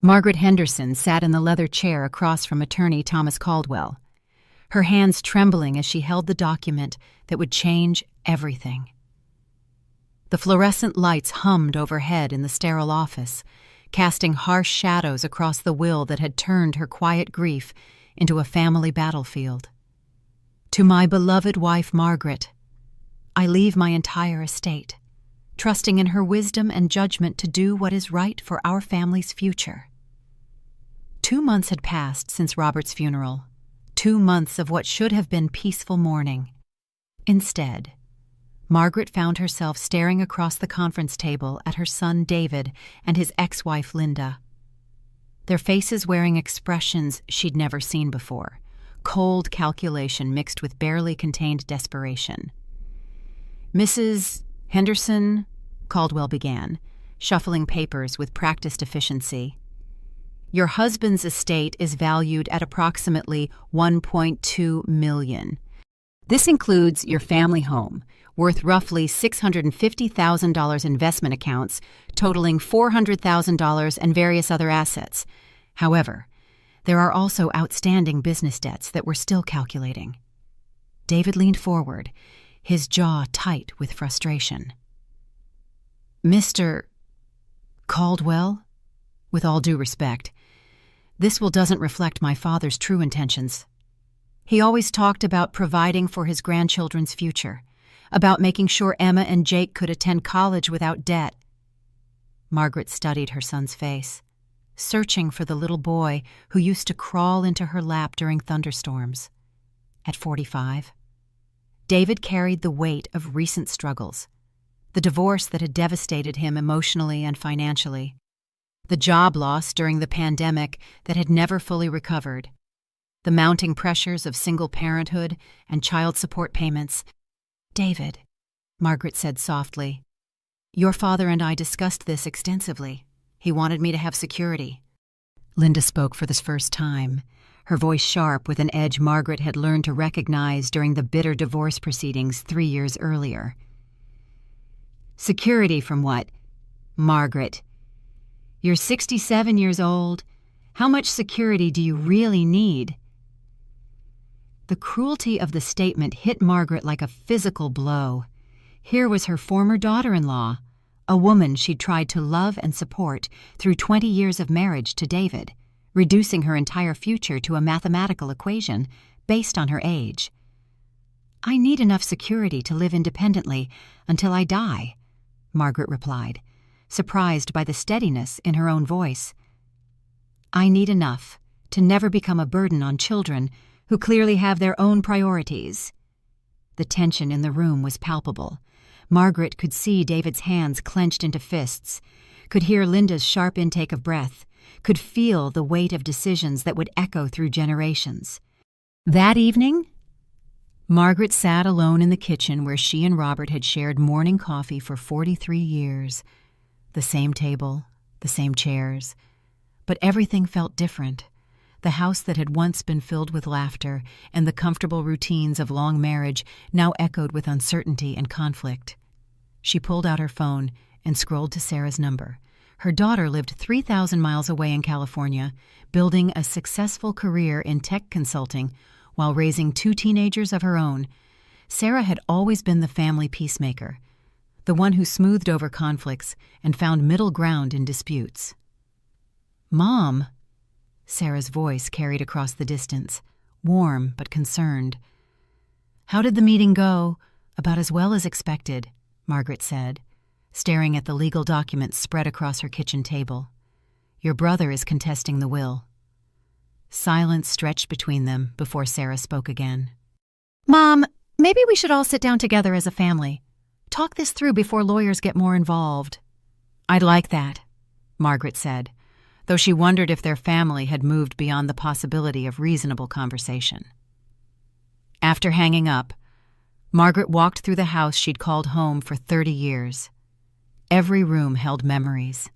Margaret Henderson sat in the leather chair across from attorney Thomas Caldwell, her hands trembling as she held the document that would change everything. The fluorescent lights hummed overhead in the sterile office, casting harsh shadows across the will that had turned her quiet grief into a family battlefield. To my beloved wife Margaret, I leave my entire estate, trusting in her wisdom and judgment to do what is right for our family's future. 2 months had passed since Robert's funeral, 2 months of what should have been peaceful mourning. Instead, Margaret found herself staring across the conference table at her son David and his ex-wife Linda, their faces wearing expressions she'd never seen before, cold calculation mixed with barely contained desperation. "Mrs. Henderson," Caldwell began, shuffling papers with practiced efficiency, "your husband's estate is valued at approximately $1.2 million. This includes your family home, worth roughly $650,000 investment accounts, totaling $400,000 and various other assets. However, there are also outstanding business debts that we're still calculating." David leaned forward, his jaw tight with frustration. "Mr. Caldwell, with all due respect, this will doesn't reflect my father's true intentions. He always talked about providing for his grandchildren's future, about making sure Emma and Jake could attend college without debt." Margaret studied her son's face, searching for the little boy who used to crawl into her lap during thunderstorms. At 45, David carried the weight of recent struggles, the divorce that had devastated him emotionally and financially, the job loss during the pandemic that had never fully recovered, the mounting pressures of single parenthood and child support payments. "David," Margaret said softly, "your father and I discussed this extensively. He wanted me to have security." Linda spoke for the first time, her voice sharp with an edge Margaret had learned to recognize during the bitter divorce proceedings 3 years earlier. "Security from what? Margaret, you're 67 years old. How much security do you really need?" The cruelty of the statement hit Margaret like a physical blow. Here was her former daughter-in-law, a woman she'd tried to love and support through 20 years of marriage to David, reducing her entire future to a mathematical equation based on her age. "I need enough security to live independently until I die," Margaret replied, surprised by the steadiness in her own voice. "I need enough to never become a burden on children who clearly have their own priorities." The tension in the room was palpable. Margaret could see David's hands clenched into fists, could hear Linda's sharp intake of breath, could feel the weight of decisions that would echo through generations. That evening, Margaret sat alone in the kitchen where she and Robert had shared morning coffee for 43 years. The same table, the same chairs, but everything felt different. The house that had once been filled with laughter and the comfortable routines of long marriage now echoed with uncertainty and conflict. She pulled out her phone and scrolled to Sarah's number. Her daughter lived 3,000 miles away in California, building a successful career in tech consulting while raising 2 teenagers of her own. Sarah had always been the family peacemaker, the one who smoothed over conflicts and found middle ground in disputes. "Mom," Sarah's voice carried across the distance, warm but concerned. "How did the meeting go?" "About as well as expected," Margaret said, staring at the legal documents spread across her kitchen table. "Your brother is contesting the will." Silence stretched between them before Sarah spoke again. "Mom, maybe we should all sit down together as a family. Talk this through before lawyers get more involved." "I'd like that," Margaret said, though she wondered if their family had moved beyond the possibility of reasonable conversation. After hanging up, Margaret walked through the house she'd called home for 30 years. Every room held memories.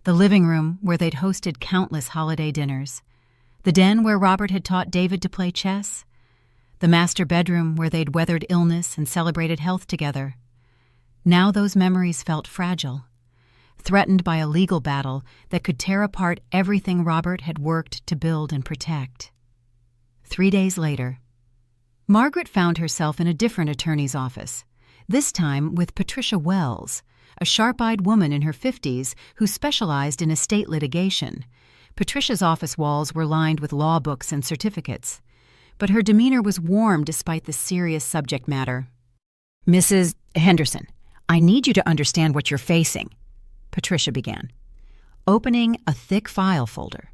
The living room where they'd hosted countless holiday dinners, the den where Robert had taught David to play chess, the master bedroom where they'd weathered illness and celebrated health together. Now those memories felt fragile. threatened by a legal battle that could tear apart everything Robert had worked to build and protect. 3 days later, Margaret found herself in a different attorney's office, this time with Patricia Wells, a sharp-eyed woman in her 50s who specialized in estate litigation. Patricia's office walls were lined with law books and certificates, but her demeanor was warm despite the serious subject matter. "Mrs. Henderson, I need you to understand what you're facing," Patricia began, opening a thick file folder.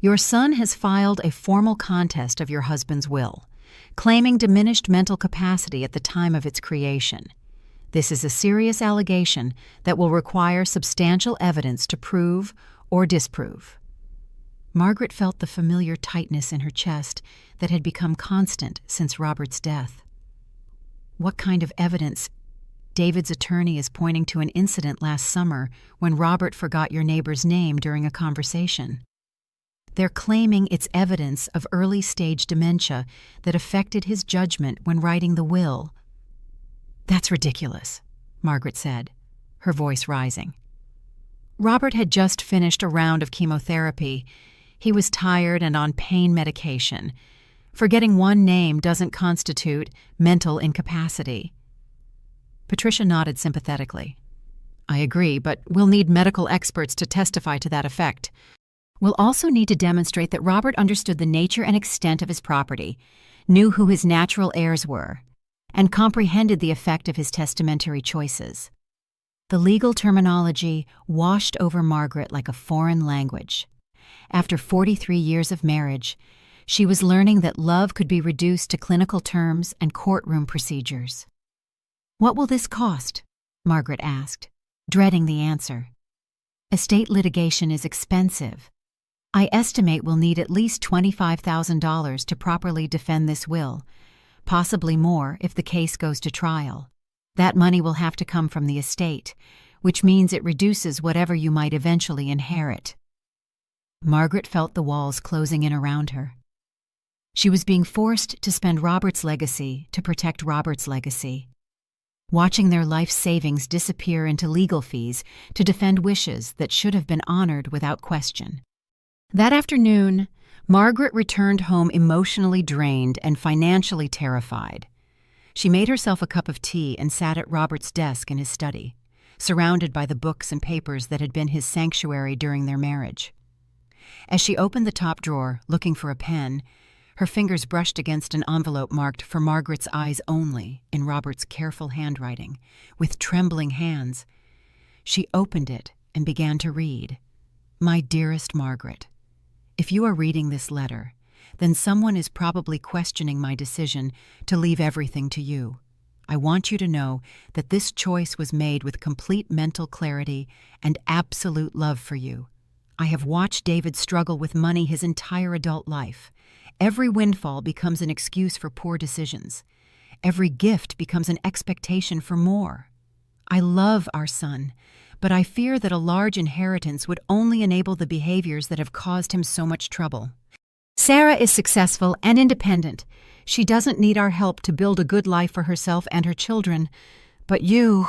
"Your son has filed a formal contest of your husband's will, claiming diminished mental capacity at the time of its creation. This is a serious allegation that will require substantial evidence to prove or disprove." Margaret felt the familiar tightness in her chest that had become constant since Robert's death. What kind of evidence? David's attorney is pointing to an incident last summer when Robert forgot your neighbor's name during a conversation. They're claiming it's evidence of early-stage dementia that affected his judgment when writing the will. "That's ridiculous," Margaret said, her voice rising. Robert had just finished a round of chemotherapy. He was tired and on pain medication. Forgetting one name doesn't constitute mental incapacity. Patricia nodded sympathetically. "I agree, but we'll need medical experts to testify to that effect. We'll also need to demonstrate that Robert understood the nature and extent of his property, knew who his natural heirs were, and comprehended the effect of his testamentary choices." The legal terminology washed over Margaret like a foreign language. After 43 years of marriage, she was learning that love could be reduced to clinical terms and courtroom procedures. "What will this cost?" Margaret asked, dreading the answer. "Estate litigation is expensive. I estimate we'll need at least $25,000 to properly defend this will, possibly more if the case goes to trial. That money will have to come from the estate, which means it reduces whatever you might eventually inherit." Margaret felt the walls closing in around her. She was being forced to spend Robert's legacy to protect Robert's legacy, watching their life savings disappear into legal fees to defend wishes that should have been honored without question. That afternoon, Margaret returned home emotionally drained and financially terrified. She made herself a cup of tea and sat at Robert's desk in his study, surrounded by the books and papers that had been his sanctuary during their marriage. As she opened the top drawer, looking for a pen, her fingers brushed against an envelope marked "For Margaret's Eyes Only" in Robert's careful handwriting. With trembling hands, she opened it and began to read. "My dearest Margaret, if you are reading this letter, then someone is probably questioning my decision to leave everything to you. I want you to know that this choice was made with complete mental clarity and absolute love for you. I have watched David struggle with money his entire adult life. Every windfall becomes an excuse for poor decisions. Every gift becomes an expectation for more. I love our son, but I fear that a large inheritance would only enable the behaviors that have caused him so much trouble. Sarah is successful and independent. She doesn't need our help to build a good life for herself and her children. But you,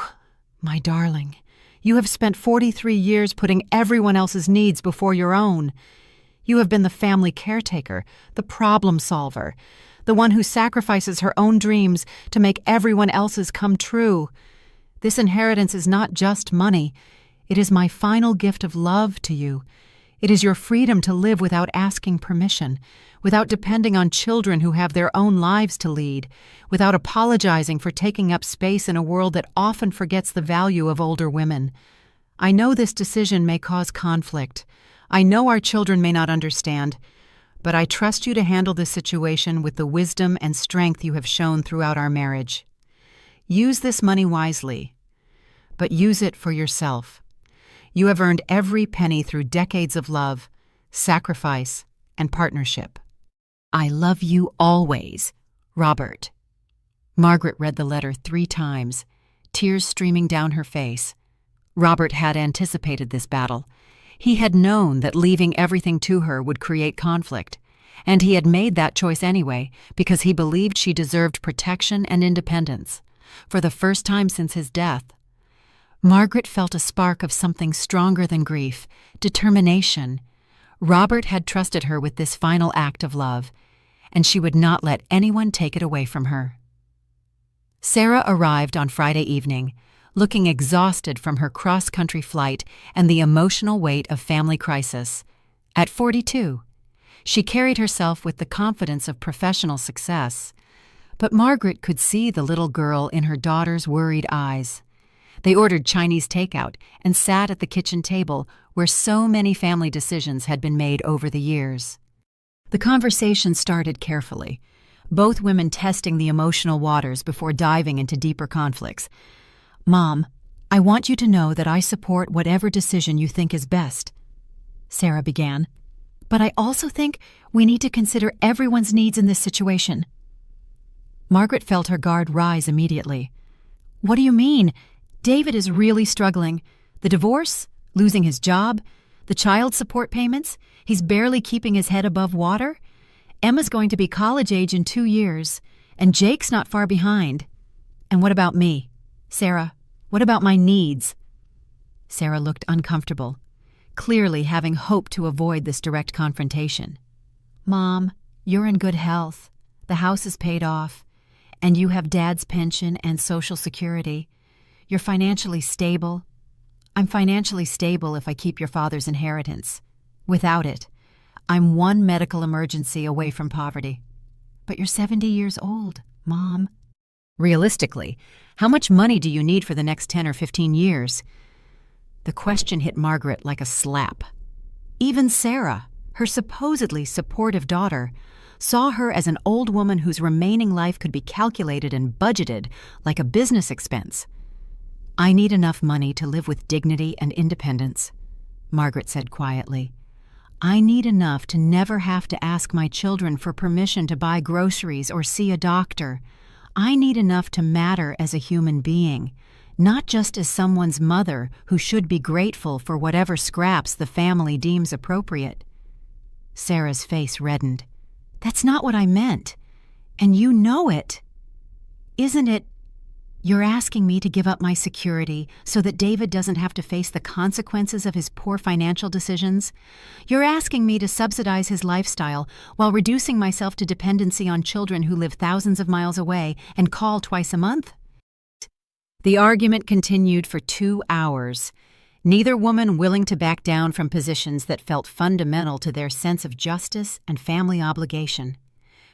my darling, you have spent 43 years putting everyone else's needs before your own. You have been the family caretaker, the problem solver, the one who sacrifices her own dreams to make everyone else's come true. This inheritance is not just money. It is my final gift of love to you. It is your freedom to live without asking permission, without depending on children who have their own lives to lead, without apologizing for taking up space in a world that often forgets the value of older women. I know this decision may cause conflict. I know our children may not understand, but I trust you to handle this situation with the wisdom and strength you have shown throughout our marriage. Use this money wisely, but use it for yourself. You have earned every penny through decades of love, sacrifice, and partnership. I love you always, Robert." Margaret read the letter 3 times, tears streaming down her face. Robert had anticipated this battle. He had known that leaving everything to her would create conflict, and he had made that choice anyway because he believed she deserved protection and independence. For the first time since his death, Margaret felt a spark of something stronger than grief, determination. Robert had trusted her with this final act of love, and she would not let anyone take it away from her. Sarah arrived on Friday evening, looking exhausted from her cross-country flight and the emotional weight of family crisis. At 42, she carried herself with the confidence of professional success. But Margaret could see the little girl in her daughter's worried eyes. They ordered Chinese takeout and sat at the kitchen table where so many family decisions had been made over the years. The conversation started carefully, both women testing the emotional waters before diving into deeper conflicts. "Mom, I want you to know that I support whatever decision you think is best," Sarah began. "But I also think we need to consider everyone's needs in this situation." Margaret felt her guard rise immediately. "What do you mean? David is really struggling. The divorce, losing his job, the child support payments, he's barely keeping his head above water. Emma's going to be college age in 2 years, and Jake's not far behind. And what about me? Sarah, what about my needs?" Sarah looked uncomfortable, clearly having hoped to avoid this direct confrontation. "Mom, you're in good health. The house is paid off, and you have Dad's pension and Social Security. You're financially stable. I'm financially stable if I keep your father's inheritance. Without it, I'm one medical emergency away from poverty. But you're 70 years old, Mom. Realistically, how much money do you need for the next 10 or 15 years? The question hit Margaret like a slap. Even Sarah, her supposedly supportive daughter, saw her as an old woman whose remaining life could be calculated and budgeted like a business expense. "I need enough money to live with dignity and independence," Margaret said quietly. "I need enough to never have to ask my children for permission to buy groceries or see a doctor. I need enough to matter as a human being, not just as someone's mother who should be grateful for whatever scraps the family deems appropriate." Sarah's face reddened. "That's not what I meant, and you know it. Isn't it? You're asking me to give up my security so that David doesn't have to face the consequences of his poor financial decisions. You're asking me to subsidize his lifestyle while reducing myself to dependency on children who live thousands of miles away and call twice a month?" The argument continued for 2 hours, neither woman willing to back down from positions that felt fundamental to their sense of justice and family obligation.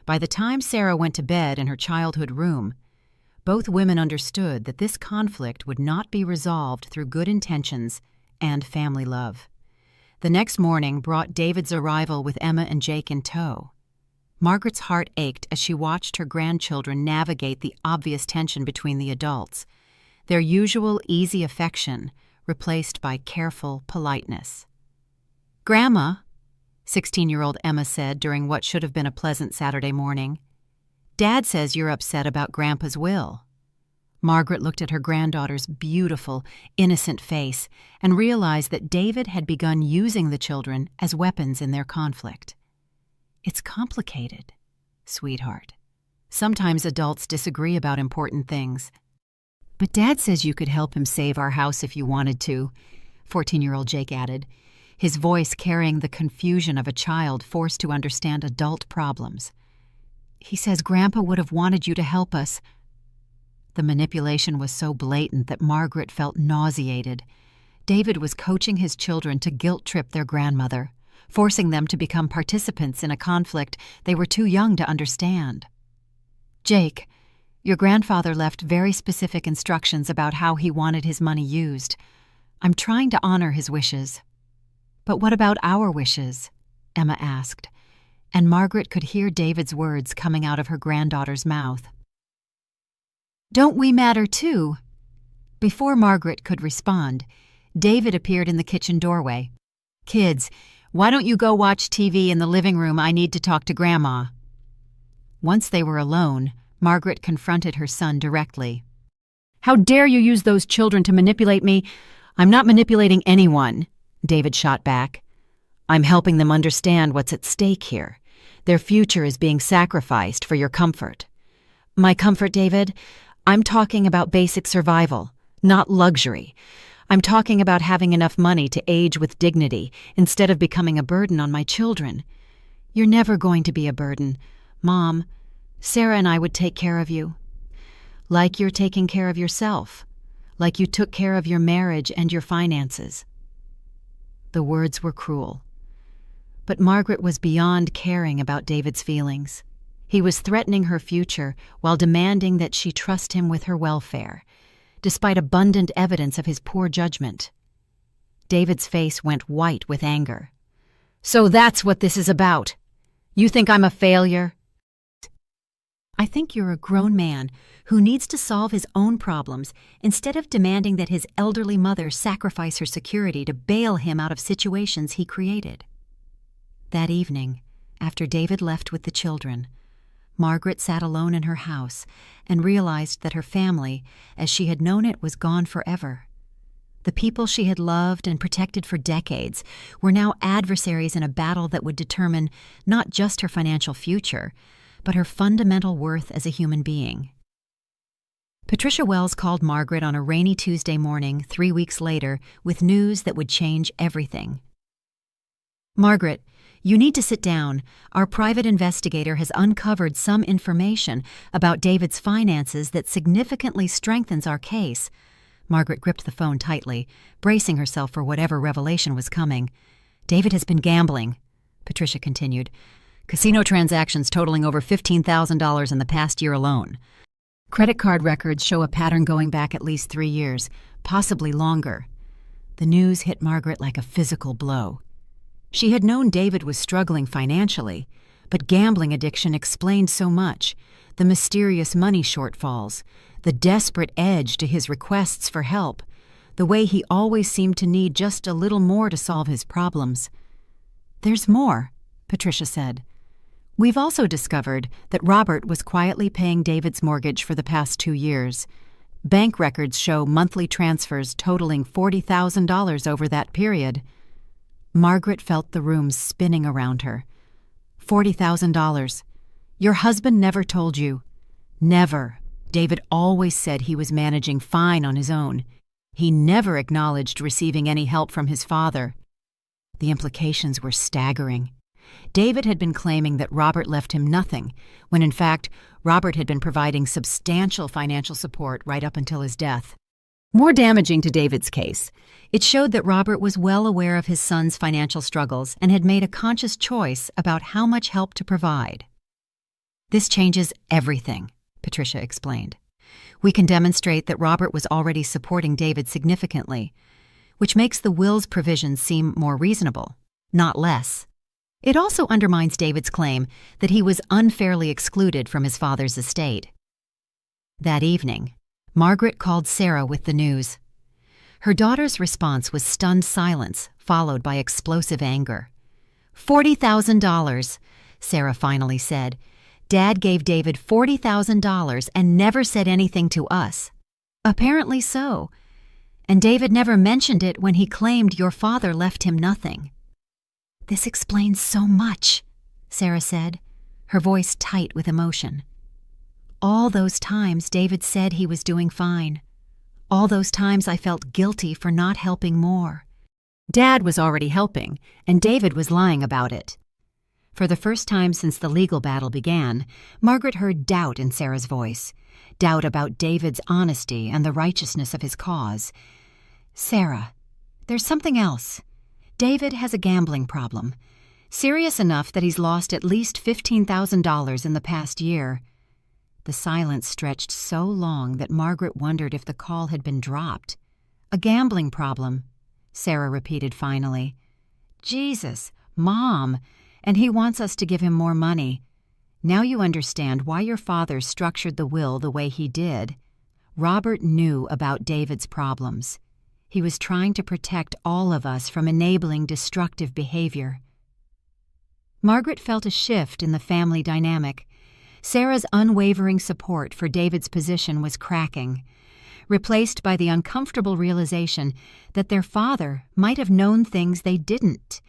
By the time Sarah went to bed in her childhood room, both women understood that this conflict would not be resolved through good intentions and family love. The next morning brought David's arrival with Emma and Jake in tow. Margaret's heart ached as she watched her grandchildren navigate the obvious tension between the adults, their usual easy affection replaced by careful politeness. "Grandma," 16-year-old Emma said during what should have been a pleasant Saturday morning, "Dad says you're upset about Grandpa's will." Margaret looked at her granddaughter's beautiful, innocent face and realized that David had begun using the children as weapons in their conflict. "It's complicated, sweetheart. Sometimes adults disagree about important things. But Dad says you could help him save our house if you wanted to," 14-year-old Jake added, his voice carrying the confusion of a child forced to understand adult problems. "He says Grandpa would have wanted you to help us." The manipulation was so blatant that Margaret felt nauseated. David was coaching his children to guilt-trip their grandmother, forcing them to become participants in a conflict they were too young to understand. "Jake, your grandfather left very specific instructions about how he wanted his money used. I'm trying to honor his wishes." "But what about our wishes?" Emma asked, and Margaret could hear David's words coming out of her granddaughter's mouth. "Don't we matter too?" Before Margaret could respond, David appeared in the kitchen doorway. "Kids, why don't you go watch TV in the living room? I need to talk to Grandma." Once they were alone, Margaret confronted her son directly. "How dare you use those children to manipulate me?" "I'm not manipulating anyone," David shot back. "I'm helping them understand what's at stake here. Their future is being sacrificed for your comfort." "My comfort, David? I'm talking about basic survival, Not luxury. I'm talking about having enough money to age with dignity instead of becoming a burden on my children. You're never going to be a burden. Mom, Sarah and I would take care of you. Like you're taking care of yourself. Like you took care of your marriage and your finances. The words were cruel. But Margaret was beyond caring about David's feelings. He was threatening her future while demanding that she trust him with her welfare, despite abundant evidence of his poor judgment. David's face went white with anger. So that's what this is about. You think I'm a failure? I think you're a grown man who needs to solve his own problems instead of demanding that his elderly mother sacrifice her security to bail him out of situations he created. That evening, after David left with the children, Margaret sat alone in her house and realized that her family, as she had known it, was gone forever. The people she had loved and protected for decades were now adversaries in a battle that would determine not just her financial future, but her fundamental worth as a human being. Patricia Wells called Margaret on a rainy Tuesday morning 3 weeks later with news that would change everything. Margaret, you need to sit down. Our private investigator has uncovered some information about David's finances that significantly strengthens our case. Margaret gripped the phone tightly, bracing herself for whatever revelation was coming. David has been gambling, Patricia continued. Casino transactions totaling over $15,000 in the past year alone. Credit card records show a pattern going back at least 3 years, possibly longer. The news hit Margaret like a physical blow. She had known David was struggling financially, but gambling addiction explained so much: the mysterious money shortfalls, the desperate edge to his requests for help, the way he always seemed to need just a little more to solve his problems. There's more, Patricia said. We've also discovered that Robert was quietly paying David's mortgage for the past 2 years. Bank records show monthly transfers totaling $40,000 over that period. Margaret felt the room spinning around her. $40,000. Your husband never told you. Never. David always said he was managing fine on his own. He never acknowledged receiving any help from his father. The implications were staggering. David had been claiming that Robert left him nothing, when in fact, Robert had been providing substantial financial support right up until his death. More damaging to David's case, it showed that Robert was well aware of his son's financial struggles and had made a conscious choice about how much help to provide. This changes everything, Patricia explained. We can demonstrate that Robert was already supporting David significantly, which makes the will's provisions seem more reasonable, not less. It also undermines David's claim that he was unfairly excluded from his father's estate. That evening, Margaret called Sarah with the news. Her daughter's response was stunned silence, followed by explosive anger. $40,000, Sarah finally said. Dad gave David $40,000 and never said anything to us. Apparently so. And David never mentioned it when he claimed your father left him nothing. This explains so much, Sarah said, her voice tight with emotion. All those times David said he was doing fine. All those times I felt guilty for not helping more. Dad was already helping, and David was lying about it. For the first time since the legal battle began, Margaret heard doubt in Sarah's voice, doubt about David's honesty and the righteousness of his cause. Sarah, there's something else. David has a gambling problem, serious enough that he's lost at least $15,000 in the past year. The silence stretched so long that Margaret wondered if the call had been dropped. A gambling problem, Sarah repeated finally. Jesus, Mom, and he wants us to give him more money. Now you understand why your father structured the will the way he did. Robert knew about David's problems. He was trying to protect all of us from enabling destructive behavior. Margaret felt a shift in the family dynamic. Sarah's unwavering support for David's position was cracking, replaced by the uncomfortable realization that their father might have known things they didn't.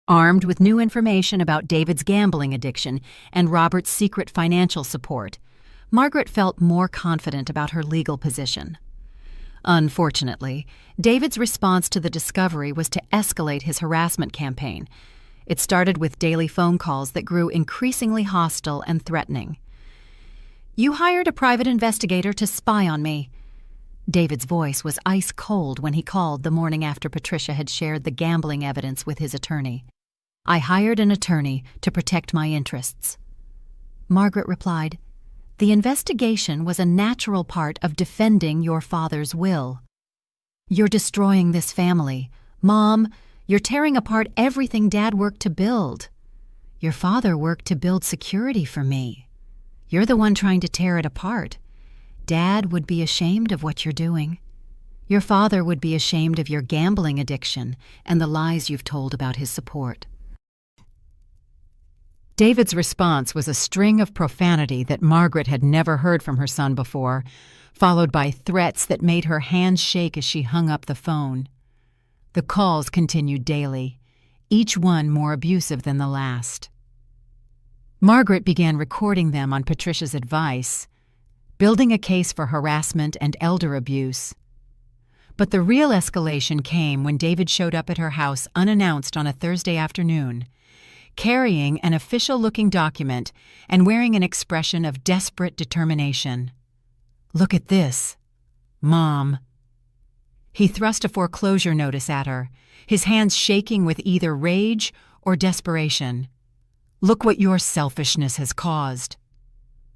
Armed with new information about David's gambling addiction and Robert's secret financial support, Margaret felt more confident about her legal position. Unfortunately, David's response to the discovery was to escalate his harassment campaign. It started with daily phone calls that grew increasingly hostile and threatening. "You hired a private investigator to spy on me." David's voice was ice cold when he called the morning after Patricia had shared the gambling evidence with his attorney. "I hired an attorney to protect my interests." Margaret replied, "The investigation was a natural part of defending your father's will. You're destroying this family. Mom, you're tearing apart everything Dad worked to build. Your father worked to build security for me. You're the one trying to tear it apart. Dad would be ashamed of what you're doing. Your father would be ashamed of your gambling addiction and the lies you've told about his support." David's response was a string of profanity that Margaret had never heard from her son before, followed by threats that made her hands shake as she hung up the phone. The calls continued daily, each one more abusive than the last. Margaret began recording them on Patricia's advice, building a case for harassment and elder abuse. But the real escalation came when David showed up at her house unannounced on a Thursday afternoon, carrying an official-looking document and wearing an expression of desperate determination. "Look at this, Mom." He thrust a foreclosure notice at her, his hands shaking with either rage or desperation. "Look what your selfishness has caused."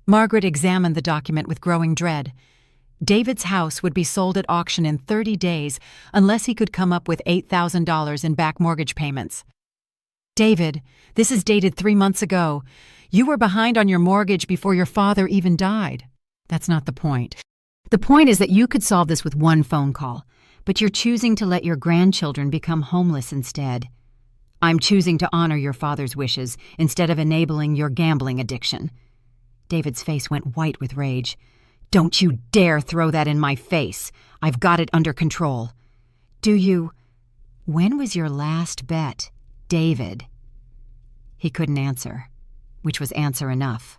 Margaret examined the document with growing dread. David's house would be sold at auction in 30 days unless he could come up with $8,000 in back mortgage payments. "David, this is dated 3 months ago. You were behind on your mortgage before your father even died." "That's not the point. The point is that you could solve this with one phone call, but you're choosing to let your grandchildren become homeless instead. I'm choosing to honor your father's wishes instead of enabling your gambling addiction." David's face went white with rage. "Don't you dare throw that in my face. I've got it under control." "Do you? When was your last bet, David?" He couldn't answer, which was answer enough.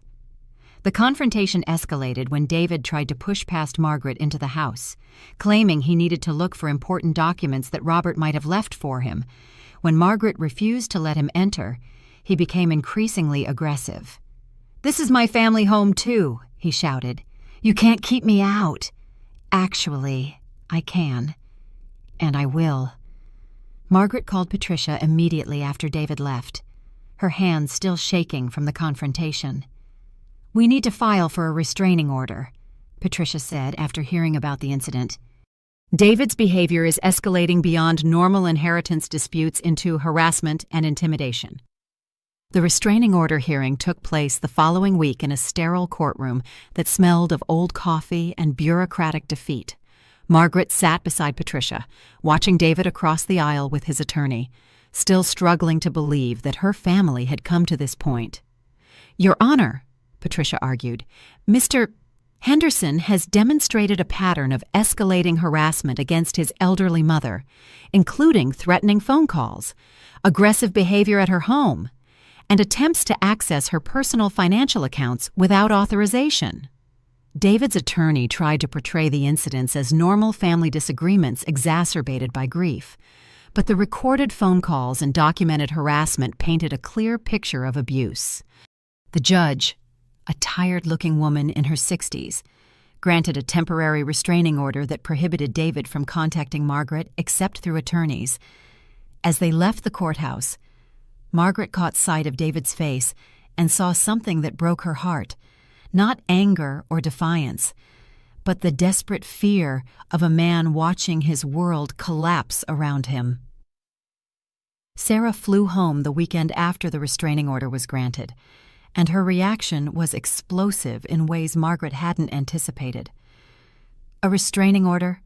The confrontation escalated when David tried to push past Margaret into the house, claiming he needed to look for important documents that Robert might have left for him. When Margaret refused to let him enter, he became increasingly aggressive. "This is my family home, too," he shouted. "You can't keep me out." "Actually, I can. And I will." Margaret called Patricia immediately after David left, her hands still shaking from the confrontation. "We need to file for a restraining order," Patricia said after hearing about the incident. "David's behavior is escalating beyond normal inheritance disputes into harassment and intimidation." The restraining order hearing took place the following week in a sterile courtroom that smelled of old coffee and bureaucratic defeat. Margaret sat beside Patricia, watching David across the aisle with his attorney, still struggling to believe that her family had come to this point. "Your Honor," Patricia argued, "Mr. Henderson has demonstrated a pattern of escalating harassment against his elderly mother, including threatening phone calls, aggressive behavior at her home, and attempts to access her personal financial accounts without authorization." David's attorney tried to portray the incidents as normal family disagreements exacerbated by grief, but the recorded phone calls and documented harassment painted a clear picture of abuse. The judge, a tired-looking woman in her 60s, granted a temporary restraining order that prohibited David from contacting Margaret except through attorneys. As they left the courthouse, Margaret caught sight of David's face and saw something that broke her heart. Not anger or defiance, but the desperate fear of a man watching his world collapse around him. Sarah flew home the weekend after the restraining order was granted, and her reaction was explosive in ways Margaret hadn't anticipated. "A restraining order?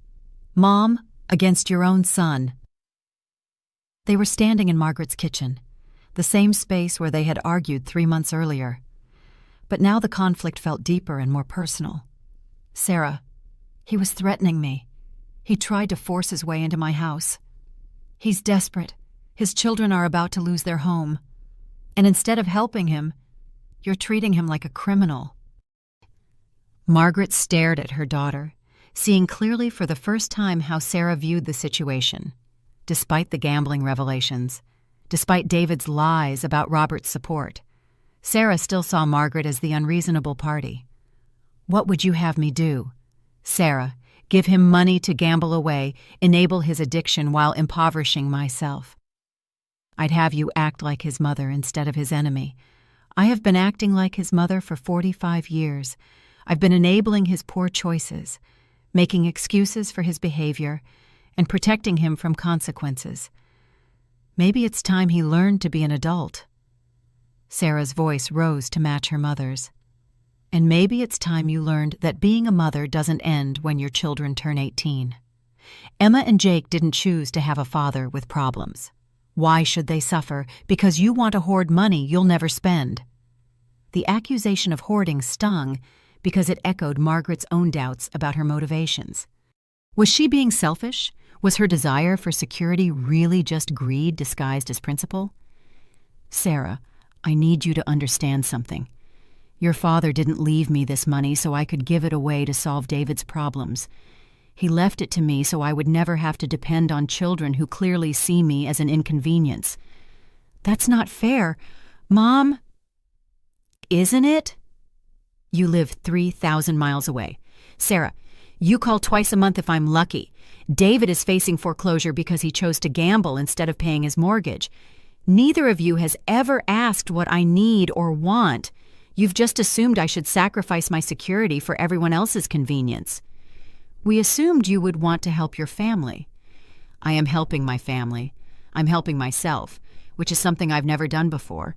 Mom, against your own son." They were standing in Margaret's kitchen, the same space where they had argued 3 months earlier. But now the conflict felt deeper and more personal. "Sarah, he was threatening me. He tried to force his way into my house. He's desperate. His children are about to lose their home. And instead of helping him, you're treating him like a criminal." Margaret stared at her daughter, seeing clearly for the first time how Sarah viewed the situation. Despite the gambling revelations, despite David's lies about Robert's support, Sarah still saw Margaret as the unreasonable party. "What would you have me do?" "Sarah, give him money to gamble away, enable his addiction while impoverishing myself." "I'd have you act like his mother instead of his enemy. I have been acting like his mother for 45 years. I've been enabling his poor choices, making excuses for his behavior, and protecting him from consequences. Maybe it's time he learned to be an adult." Sarah's voice rose to match her mother's. "And maybe it's time you learned that being a mother doesn't end when your children turn 18. Emma and Jake didn't choose to have a father with problems. Why should they suffer because you want to hoard money you'll never spend?" The accusation of hoarding stung because it echoed Margaret's own doubts about her motivations. Was she being selfish? Was her desire for security really just greed disguised as principle? "Sarah, I need you to understand something. Your father didn't leave me this money so I could give it away to solve David's problems. He left it to me so I would never have to depend on children who clearly see me as an inconvenience." "That's not fair, Mom." "Isn't it? You live 3,000 miles away. Sarah, you call twice a month if I'm lucky. David is facing foreclosure because he chose to gamble instead of paying his mortgage. Neither of you has ever asked what I need or want. You've just assumed I should sacrifice my security for everyone else's convenience. We assumed you would want to help your family." "I am helping my family. I'm helping myself, which is something I've never done before.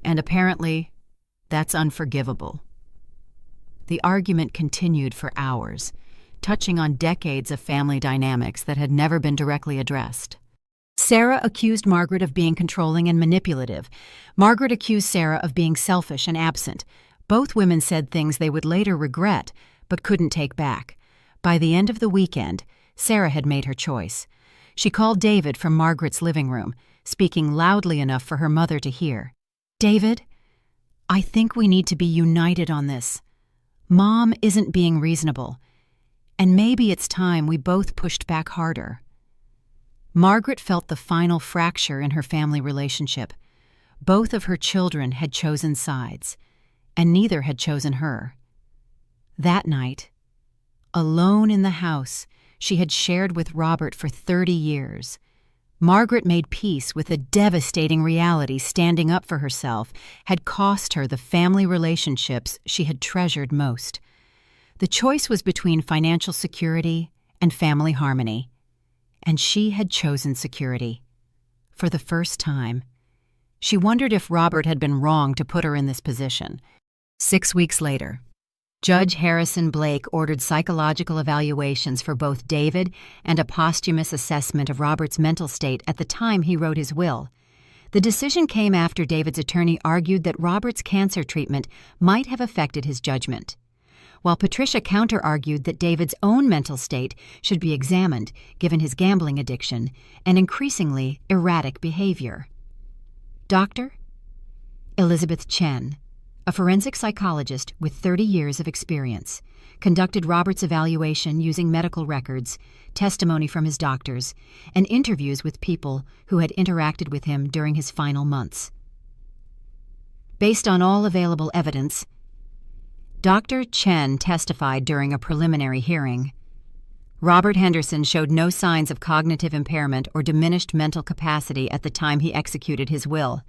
And apparently, that's unforgivable." The argument continued for hours, touching on decades of family dynamics that had never been directly addressed. Sarah accused Margaret of being controlling and manipulative. Margaret accused Sarah of being selfish and absent. Both women said things they would later regret, but couldn't take back. By the end of the weekend, Sarah had made her choice. She called David from Margaret's living room, speaking loudly enough for her mother to hear. "David, I think we need to be united on this. Mom isn't being reasonable, and maybe it's time we both pushed back harder." Margaret felt the final fracture in her family relationship. Both of her children had chosen sides, and neither had chosen her. That night, alone in the house she had shared with Robert for 30 years, Margaret made peace with the devastating reality standing up for herself had cost her the family relationships she had treasured most. The choice was between financial security and family harmony. And she had chosen security. For the first time, she wondered if Robert had been wrong to put her in this position. 6 weeks later, Judge Harrison Blake ordered psychological evaluations for both David and a posthumous assessment of Robert's mental state at the time he wrote his will. The decision came after David's attorney argued that Robert's cancer treatment might have affected his judgment, while Patricia counter-argued that David's own mental state should be examined given his gambling addiction and increasingly erratic behavior. Dr. Elizabeth Chen, a forensic psychologist with 30 years of experience, conducted Robert's evaluation using medical records, testimony from his doctors, and interviews with people who had interacted with him during his final months. Based on all available evidence, Dr. Chen testified during a preliminary hearing. Robert Henderson showed no signs of cognitive impairment or diminished mental capacity at the time he executed his will.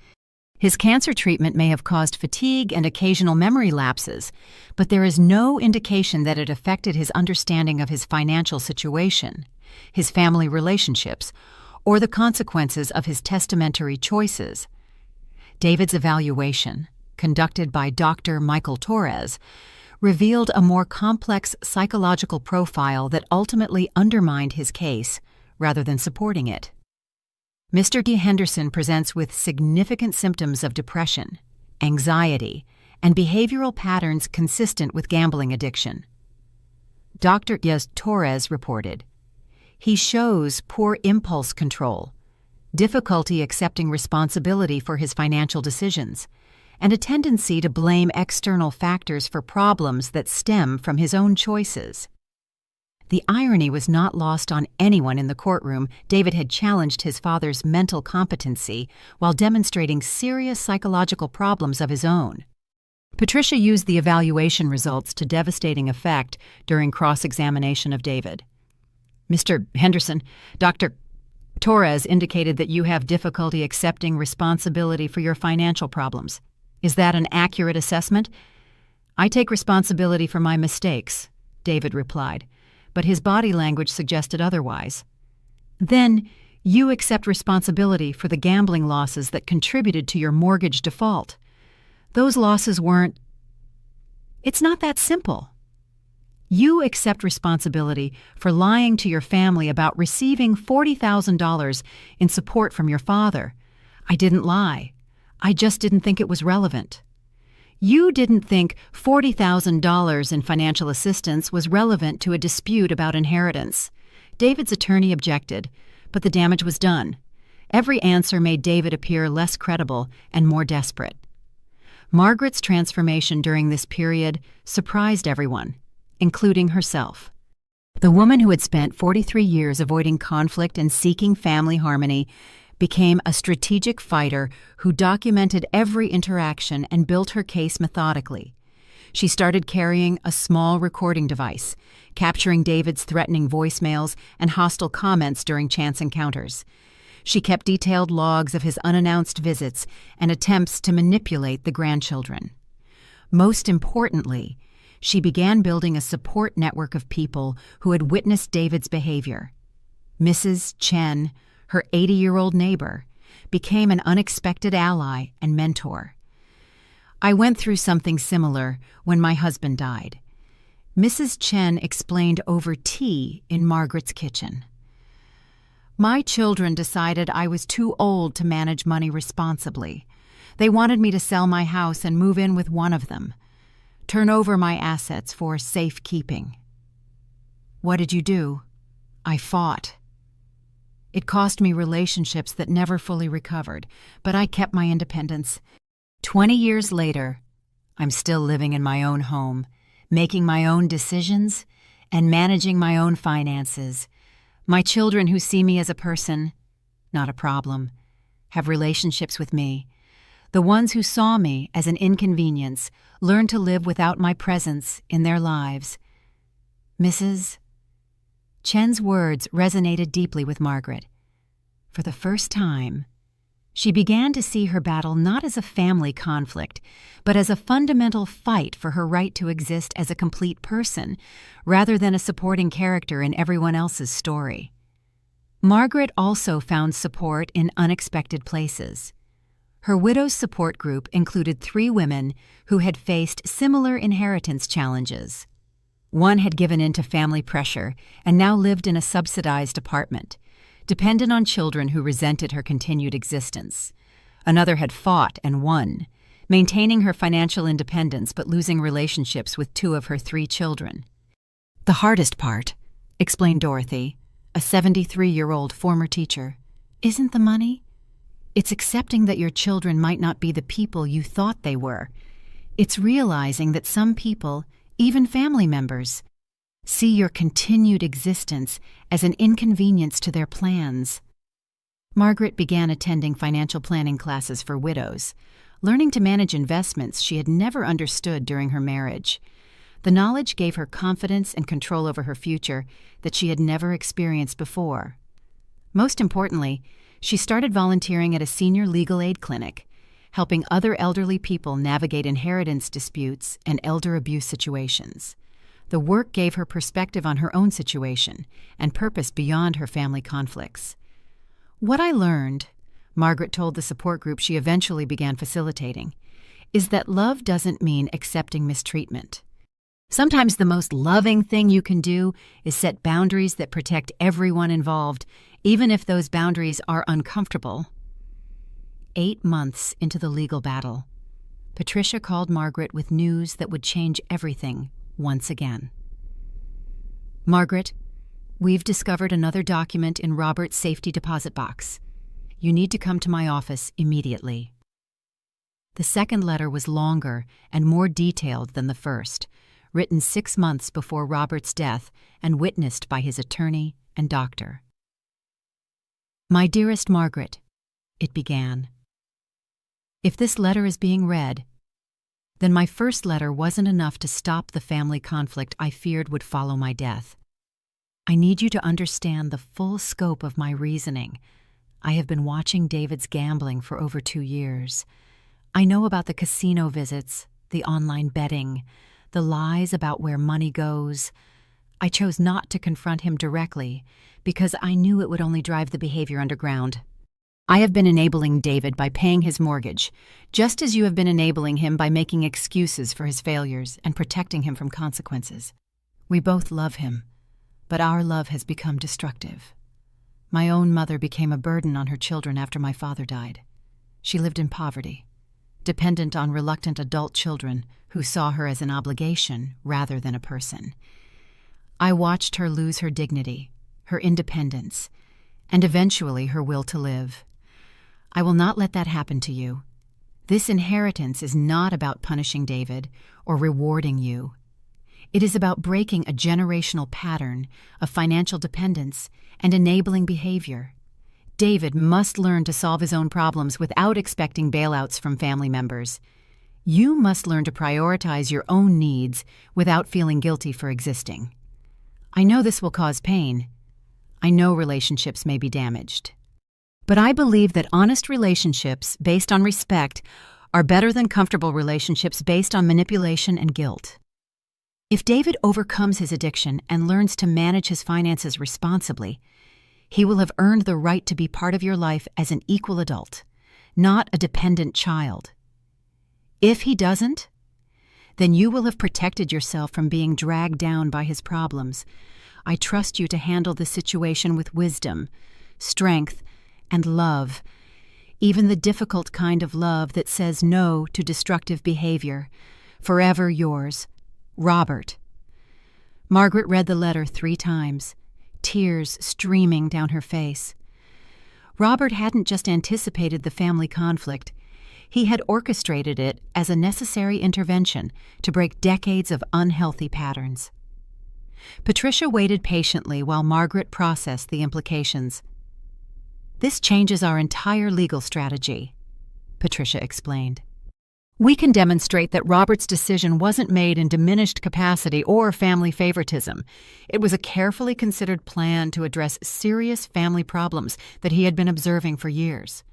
His cancer treatment may have caused fatigue and occasional memory lapses, but there is no indication that it affected his understanding of his financial situation, his family relationships, or the consequences of his testamentary choices. David's evaluation, conducted by Dr. Michael Torres, revealed a more complex psychological profile that ultimately undermined his case rather than supporting it. Mr. D. Henderson presents with significant symptoms of depression, anxiety, and behavioral patterns consistent with gambling addiction. Dr. Yes Torres reported, he shows poor impulse control, difficulty accepting responsibility for his financial decisions, and a tendency to blame external factors for problems that stem from his own choices. The irony was not lost on anyone in the courtroom. David had challenged his father's mental competency while demonstrating serious psychological problems of his own. Patricia used the evaluation results to devastating effect during cross-examination of David. "Mr. Henderson, Dr. Torres indicated that you have difficulty accepting responsibility for your financial problems. Is that an accurate assessment?" "I take responsibility for my mistakes," David replied, but his body language suggested otherwise. "Then you accept responsibility for the gambling losses that contributed to your mortgage default. Those losses weren't—" "It's not that simple. You accept responsibility for lying to your family about receiving $40,000 in support from your father. I didn't lie. I just didn't think it was relevant. You didn't think $40,000 in financial assistance was relevant to a dispute about inheritance." David's attorney objected, but the damage was done. Every answer made David appear less credible and more desperate. Margaret's transformation during this period surprised everyone, including herself. The woman who had spent 43 years avoiding conflict and seeking family harmony became a strategic fighter who documented every interaction and built her case methodically. She started carrying a small recording device, capturing David's threatening voicemails and hostile comments during chance encounters. She kept detailed logs of his unannounced visits and attempts to manipulate the grandchildren. Most importantly, she began building a support network of people who had witnessed David's behavior. Mrs. Chen, her 80-year-old neighbor, became an unexpected ally and mentor. "I went through something similar when my husband died," Mrs. Chen explained over tea in Margaret's kitchen. "My children decided I was too old to manage money responsibly. They wanted me to sell my house and move in with one of them, turn over my assets for safekeeping. What did you do? I fought. It cost me relationships that never fully recovered, but I kept my independence. 20 years later, I'm still living in my own home, making my own decisions, and managing my own finances. My children who see me as a person, not a problem, have relationships with me. The ones who saw me as an inconvenience learned to live without my presence in their lives." Mrs. Chen's words resonated deeply with Margaret. For the first time, she began to see her battle not as a family conflict, but as a fundamental fight for her right to exist as a complete person, rather than a supporting character in everyone else's story. Margaret also found support in unexpected places. Her widow's support group included 3 women who had faced similar inheritance challenges. One had given in to family pressure and now lived in a subsidized apartment, dependent on children who resented her continued existence. Another had fought and won, maintaining her financial independence but losing relationships with 2 of her 3 children. "The hardest part," explained Dorothy, a 73-year-old former teacher, "isn't the money. It's accepting that your children might not be the people you thought they were. It's realizing that some people, even family members, see your continued existence as an inconvenience to their plans." Margaret began attending financial planning classes for widows, learning to manage investments she had never understood during her marriage. The knowledge gave her confidence and control over her future that she had never experienced before. Most importantly, she started volunteering at a senior legal aid clinic, helping other elderly people navigate inheritance disputes and elder abuse situations. The work gave her perspective on her own situation and purpose beyond her family conflicts. "What I learned," Margaret told the support group she eventually began facilitating, "is that love doesn't mean accepting mistreatment. Sometimes the most loving thing you can do is set boundaries that protect everyone involved, even if those boundaries are uncomfortable." 8 months into the legal battle, Patricia called Margaret with news that would change everything once again. "Margaret, we've discovered another document in Robert's safety deposit box. You need to come to my office immediately." The second letter was longer and more detailed than the first, written 6 months before Robert's death and witnessed by his attorney and doctor. "My dearest Margaret," it began. "If this letter is being read, then my first letter wasn't enough to stop the family conflict I feared would follow my death. I need you to understand the full scope of my reasoning. I have been watching David's gambling for over 2 years. I know about the casino visits, the online betting, the lies about where money goes. I chose not to confront him directly because I knew it would only drive the behavior underground. I have been enabling David by paying his mortgage, just as you have been enabling him by making excuses for his failures and protecting him from consequences. We both love him, but our love has become destructive. My own mother became a burden on her children after my father died. She lived in poverty, dependent on reluctant adult children who saw her as an obligation rather than a person. I watched her lose her dignity, her independence, and eventually her will to live. I will not let that happen to you. This inheritance is not about punishing David or rewarding you. It is about breaking a generational pattern of financial dependence and enabling behavior. David must learn to solve his own problems without expecting bailouts from family members. You must learn to prioritize your own needs without feeling guilty for existing. I know this will cause pain. I know relationships may be damaged. But I believe that honest relationships based on respect are better than comfortable relationships based on manipulation and guilt. If David overcomes his addiction and learns to manage his finances responsibly, he will have earned the right to be part of your life as an equal adult, not a dependent child. If he doesn't, then you will have protected yourself from being dragged down by his problems. I trust you to handle the situation with wisdom, strength, and love, even the difficult kind of love that says no to destructive behavior. Forever yours, Robert. Margaret read the letter 3 times, tears streaming down her face. Robert hadn't just anticipated the family conflict. He had orchestrated it as a necessary intervention to break decades of unhealthy patterns. Patricia waited patiently while Margaret processed the implications. "This changes our entire legal strategy," Patricia explained. "We can demonstrate that Robert's decision wasn't made in diminished capacity or family favoritism. It was a carefully considered plan to address serious family problems that he had been observing for years."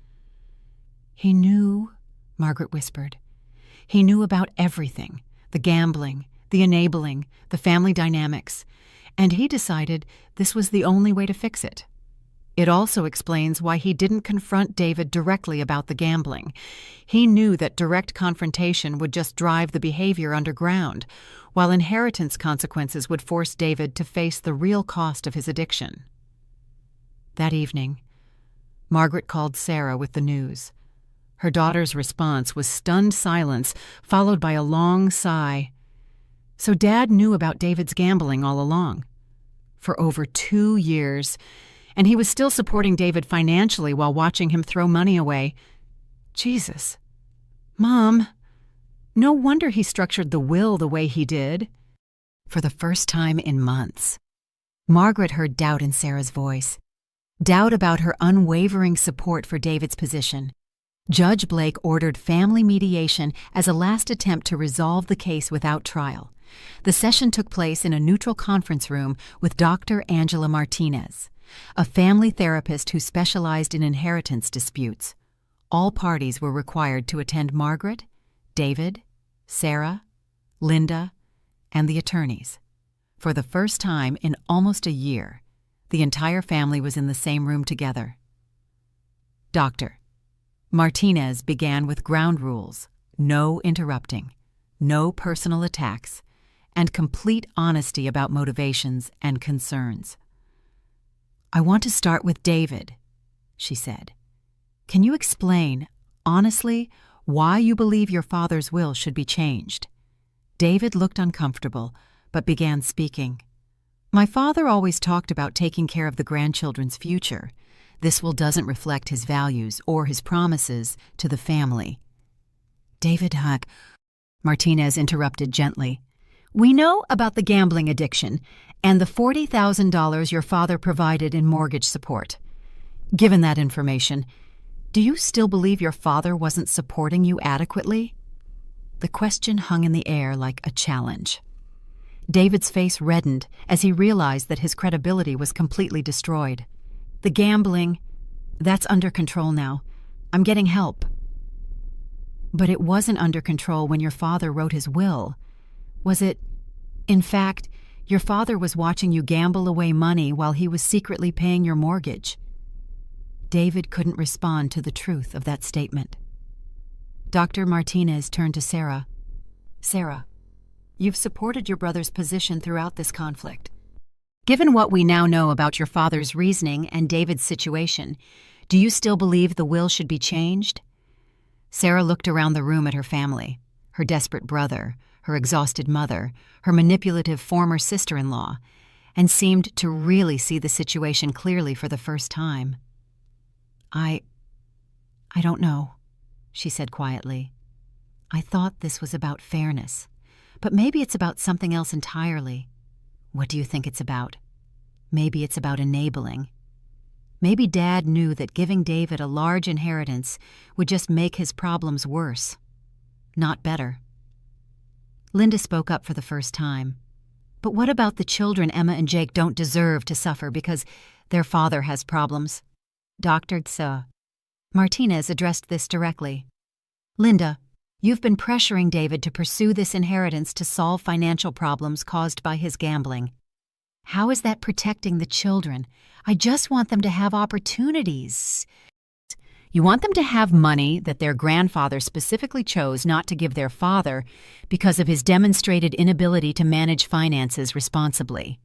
"He knew," Margaret whispered. "He knew about everything, the gambling, the enabling, the family dynamics, and he decided this was the only way to fix it. It also explains why he didn't confront David directly about the gambling. He knew that direct confrontation would just drive the behavior underground, while inheritance consequences would force David to face the real cost of his addiction." That evening, Margaret called Sarah with the news. Her daughter's response was stunned silence, followed by a long sigh. So Dad knew about David's gambling all along. For over 2 years, and he was still supporting David financially while watching him throw money away. Jesus. Mom, no wonder he structured the will the way he did. For the first time in months, Margaret heard doubt in Sarah's voice. Doubt about her unwavering support for David's position. Judge Blake ordered family mediation as a last attempt to resolve the case without trial. The session took place in a neutral conference room with Dr. Angela Martinez, a family therapist who specialized in inheritance disputes. All parties were required to attend. Margaret, David, Sarah, Linda, and the attorneys. For the first time in almost a year, the entire family was in the same room together. Dr. Martinez began with ground rules: no interrupting, no personal attacks, and complete honesty about motivations and concerns. "I want to start with David," she said. "Can you explain, honestly, why you believe your father's will should be changed?" David looked uncomfortable, but began speaking. "My father always talked about taking care of the grandchildren's future. This will doesn't reflect his values or his promises to the family." "David Huck," Martinez interrupted gently, We know about the gambling addiction and the $40,000 your father provided in mortgage support. Given that information, do you still believe your father wasn't supporting you adequately?" The question hung in the air like a challenge. David's face reddened as he realized that his credibility was completely destroyed. "The gambling, that's under control now. I'm getting help." "But it wasn't under control when your father wrote his will. Was it? In fact, your father was watching you gamble away money while he was secretly paying your mortgage." David couldn't respond to the truth of that statement. Dr. Martinez turned to Sarah. "Sarah, you've supported your brother's position throughout this conflict. Given what we now know about your father's reasoning and David's situation, do you still believe the will should be changed?" Sarah looked around the room at her family, her desperate brother, her exhausted mother, her manipulative former sister-in-law, and seemed to really see the situation clearly for the first time. I don't know," she said quietly. "I thought this was about fairness, but maybe it's about something else entirely. What do you think it's about? Maybe it's about enabling. Maybe Dad knew that giving David a large inheritance would just make his problems worse, not better." Linda spoke up for the first time. "But what about the children Emma and Jake don't deserve to suffer because their father has problems?" Dr. Martinez addressed this directly. "Linda, you've been pressuring David to pursue this inheritance to solve financial problems caused by his gambling. How is that protecting the children? I just want them to have opportunities." "You want them to have money that their grandfather specifically chose not to give their father because of his demonstrated inability to manage finances responsibly."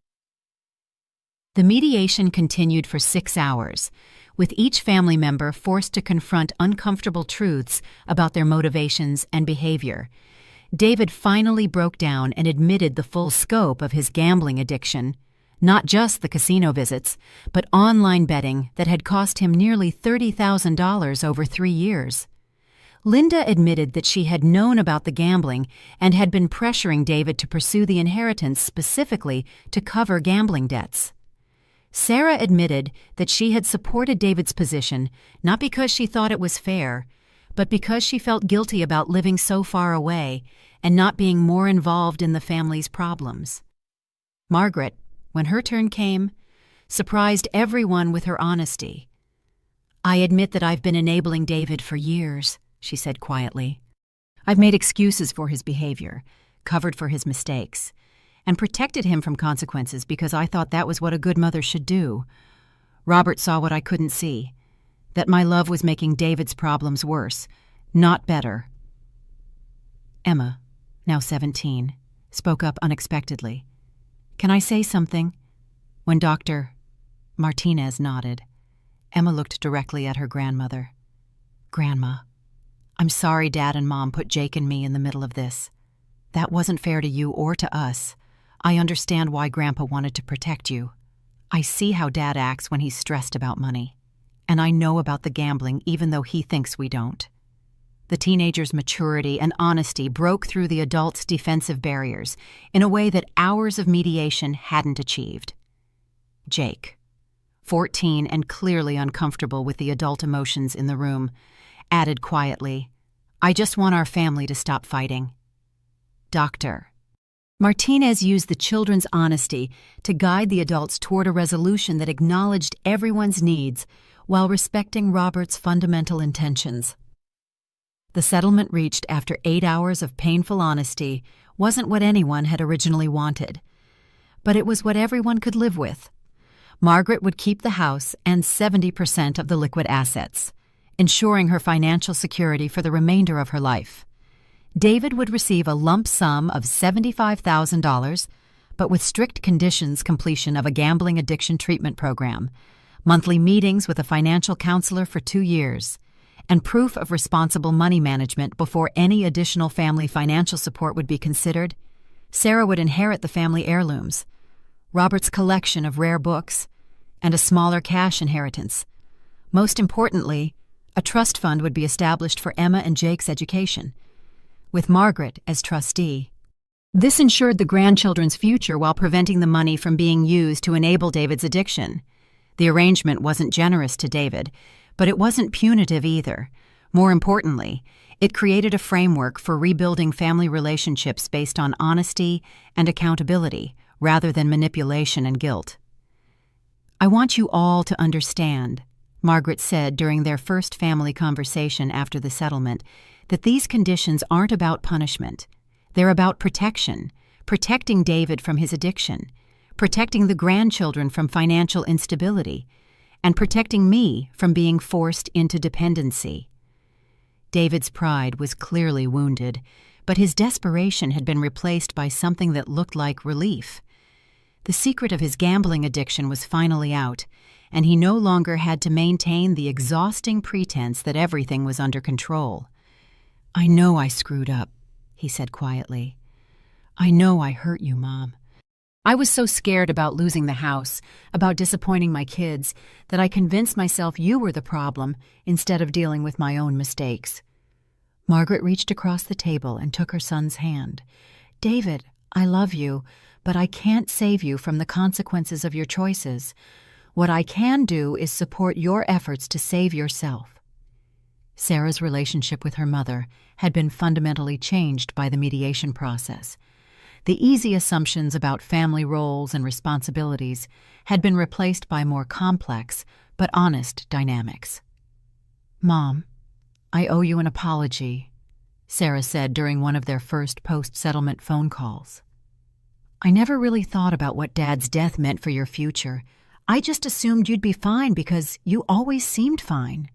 The mediation continued for 6 hours, with each family member forced to confront uncomfortable truths about their motivations and behavior. David finally broke down and admitted the full scope of his gambling addiction, not just the casino visits, but online betting that had cost him nearly $30,000 over 3 years. Linda admitted that she had known about the gambling and had been pressuring David to pursue the inheritance specifically to cover gambling debts. Sarah admitted that she had supported David's position not because she thought it was fair, but because she felt guilty about living so far away and not being more involved in the family's problems. Margaret, when her turn came, surprised everyone with her honesty. "I admit that I've been enabling David for years," she said quietly. "I've made excuses for his behavior, covered for his mistakes, and protected him from consequences because I thought that was what a good mother should do. Robert saw what I couldn't see, that my love was making David's problems worse, not better." Emma, now 17, spoke up unexpectedly. "Can I say something?" When Dr. Martinez nodded, Emma looked directly at her grandmother. "Grandma, I'm sorry Dad and Mom put Jake and me in the middle of this. That wasn't fair to you or to us. I understand why Grandpa wanted to protect you. I see how Dad acts when he's stressed about money. And I know about the gambling even though he thinks we don't." The teenager's maturity and honesty broke through the adult's defensive barriers in a way that hours of mediation hadn't achieved. Jake, 14 and clearly uncomfortable with the adult emotions in the room, added quietly, "I just want our family to stop fighting." Dr. Martinez used the children's honesty to guide the adults toward a resolution that acknowledged everyone's needs while respecting Robert's fundamental intentions. The settlement reached after 8 hours of painful honesty wasn't what anyone had originally wanted, but it was what everyone could live with. Margaret would keep the house and 70% of the liquid assets, ensuring her financial security for the remainder of her life. David would receive a lump sum of $75,000, but with strict conditions: completion of a gambling addiction treatment program, monthly meetings with a financial counselor for 2 years, and proof of responsible money management before any additional family financial support would be considered. Sarah would inherit the family heirlooms, Robert's collection of rare books, and a smaller cash inheritance. Most importantly, a trust fund would be established for Emma and Jake's education, with Margaret as trustee. This ensured the grandchildren's future while preventing the money from being used to enable David's addiction. The arrangement wasn't generous to David, but it wasn't punitive either. More importantly, it created a framework for rebuilding family relationships based on honesty and accountability rather than manipulation and guilt. "I want you all to understand," Margaret said during their first family conversation after the settlement, "that these conditions aren't about punishment. They're about protection, protecting David from his addiction, protecting the grandchildren from financial instability, and protecting me from being forced into dependency." David's pride was clearly wounded, but his desperation had been replaced by something that looked like relief. The secret of his gambling addiction was finally out, and he no longer had to maintain the exhausting pretense that everything was under control. "I know I screwed up," he said quietly. "I know I hurt you, Mom. I was so scared about losing the house, about disappointing my kids, that I convinced myself you were the problem instead of dealing with my own mistakes." Margaret reached across the table and took her son's hand. "David, I love you, but I can't save you from the consequences of your choices. What I can do is support your efforts to save yourself." Sarah's relationship with her mother had been fundamentally changed by the mediation process. The easy assumptions about family roles and responsibilities had been replaced by more complex but honest dynamics. "Mom, I owe you an apology," Sarah said during one of their first post-settlement phone calls. "I never really thought about what Dad's death meant for your future. I just assumed you'd be fine because you always seemed fine."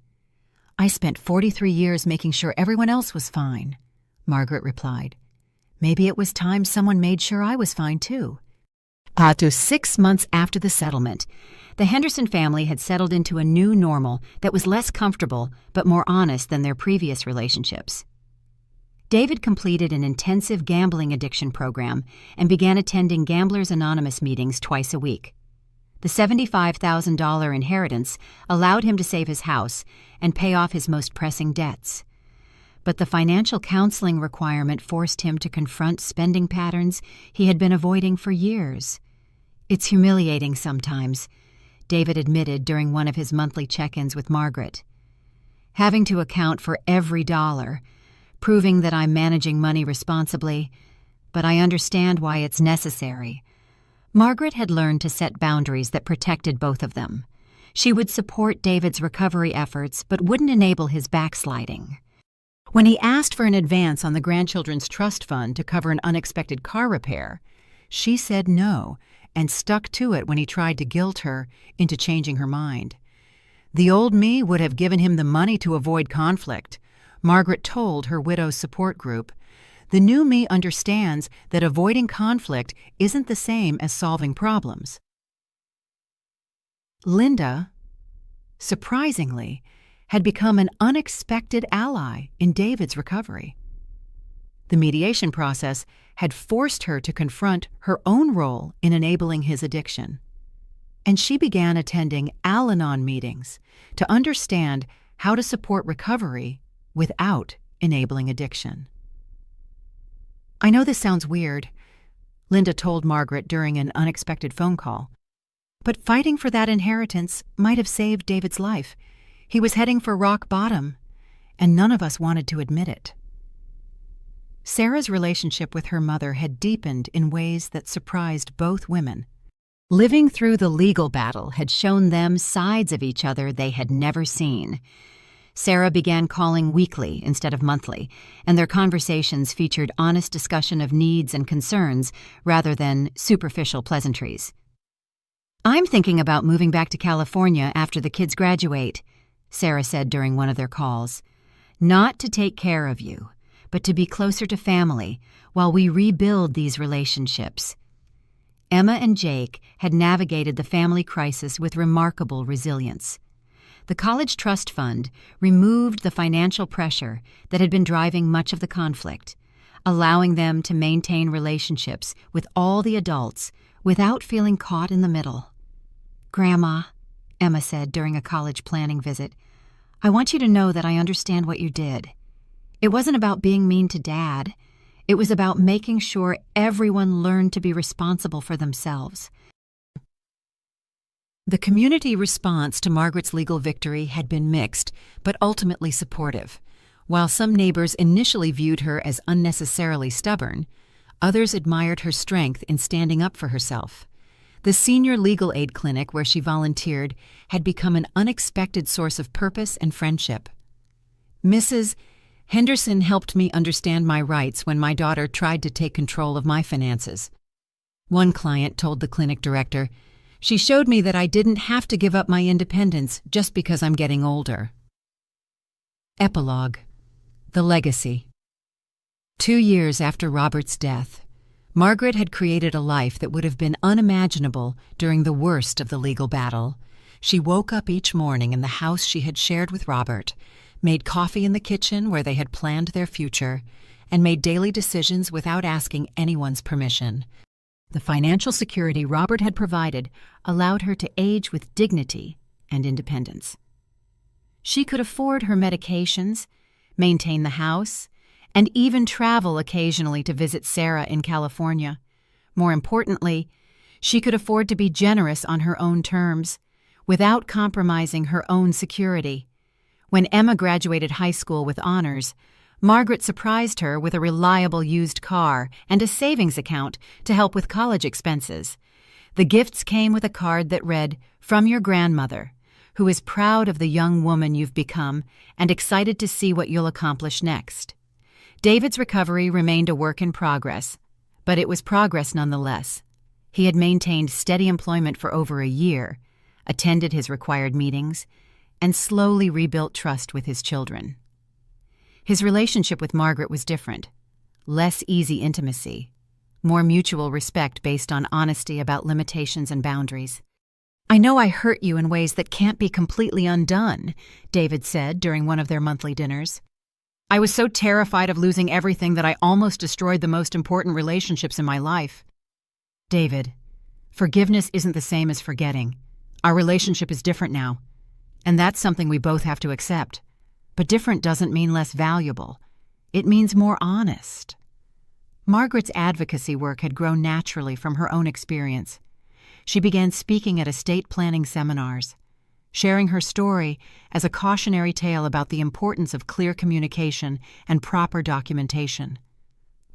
"I spent 43 years making sure everyone else was fine," Margaret replied. "Maybe it was time someone made sure I was fine too." To 6 months after the settlement, the Henderson family had settled into a new normal that was less comfortable but more honest than their previous relationships. David completed an intensive gambling addiction program and began attending Gamblers Anonymous meetings twice a week. The $75,000 inheritance allowed him to save his house and pay off his most pressing debts. But the financial counseling requirement forced him to confront spending patterns he had been avoiding for years. "It's humiliating sometimes," David admitted during one of his monthly check-ins with Margaret. "Having to account for every dollar, proving that I'm managing money responsibly, but I understand why it's necessary." Margaret had learned to set boundaries that protected both of them. She would support David's recovery efforts but wouldn't enable his backsliding. When he asked for an advance on the grandchildren's trust fund to cover an unexpected car repair, she said no and stuck to it when he tried to guilt her into changing her mind. The old me would have given him the money to avoid conflict, Margaret told her widow's support group. The new me understands that avoiding conflict isn't the same as solving problems. Linda, surprisingly, had become an unexpected ally in David's recovery. The mediation process had forced her to confront her own role in enabling his addiction. And she began attending Al-Anon meetings to understand how to support recovery without enabling addiction. "I know this sounds weird," Linda told Margaret during an unexpected phone call, "but fighting for that inheritance might have saved David's life. He was heading for rock bottom, and none of us wanted to admit it." Sarah's relationship with her mother had deepened in ways that surprised both women. Living through the legal battle had shown them sides of each other they had never seen. Sarah began calling weekly instead of monthly, and their conversations featured honest discussion of needs and concerns rather than superficial pleasantries. "I'm thinking about moving back to California after the kids graduate," Sarah said during one of their calls. "Not to take care of you, but to be closer to family while we rebuild these relationships." Emma and Jake had navigated the family crisis with remarkable resilience. The College Trust Fund removed the financial pressure that had been driving much of the conflict, allowing them to maintain relationships with all the adults without feeling caught in the middle. "Grandma," Emma said during a college planning visit, "I want you to know that I understand what you did. It wasn't about being mean to Dad. It was about making sure everyone learned to be responsible for themselves. The community response to Margaret's legal victory had been mixed, but ultimately supportive. While some neighbors initially viewed her as unnecessarily stubborn, others admired her strength in standing up for herself. The senior legal aid clinic where she volunteered had become an unexpected source of purpose and friendship. Mrs. Henderson helped me understand my rights when my daughter tried to take control of my finances. One client told the clinic director, "She showed me that I didn't have to give up my independence just because I'm getting older." Epilogue. The legacy. 2 years after Robert's death, Margaret had created a life that would have been unimaginable during the worst of the legal battle. She woke up each morning in the house she had shared with Robert, made coffee in the kitchen where they had planned their future, and made daily decisions without asking anyone's permission. The financial security Robert had provided allowed her to age with dignity and independence. She could afford her medications, maintain the house, and even travel occasionally to visit Sarah in California. More importantly, she could afford to be generous on her own terms, without compromising her own security. When Emma graduated high school with honors, Margaret surprised her with a reliable used car and a savings account to help with college expenses. The gifts came with a card that read, "From your grandmother, who is proud of the young woman you've become and excited to see what you'll accomplish next." David's recovery remained a work in progress, but it was progress nonetheless. He had maintained steady employment for over a year, attended his required meetings, and slowly rebuilt trust with his children. His relationship with Margaret was different. Less easy intimacy, more mutual respect based on honesty about limitations and boundaries. "I know I hurt you in ways that can't be completely undone," David said during one of their monthly dinners. "I was so terrified of losing everything that I almost destroyed the most important relationships in my life." "David, forgiveness isn't the same as forgetting. Our relationship is different now, and that's something we both have to accept. But different doesn't mean less valuable. It means more honest." Margaret's advocacy work had grown naturally from her own experience. She began speaking at estate planning seminars, sharing her story as a cautionary tale about the importance of clear communication and proper documentation.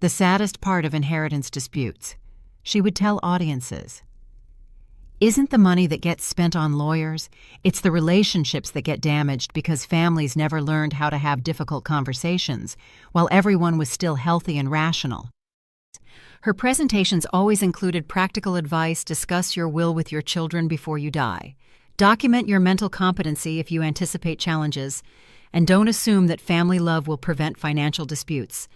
The saddest part of inheritance disputes, she would tell audiences, isn't the money that gets spent on lawyers, it's the relationships that get damaged because families never learned how to have difficult conversations while everyone was still healthy and rational. Her presentations always included practical advice: discuss your will with your children before you die, document your mental competency if you anticipate challenges, and don't assume that family love will prevent financial disputes.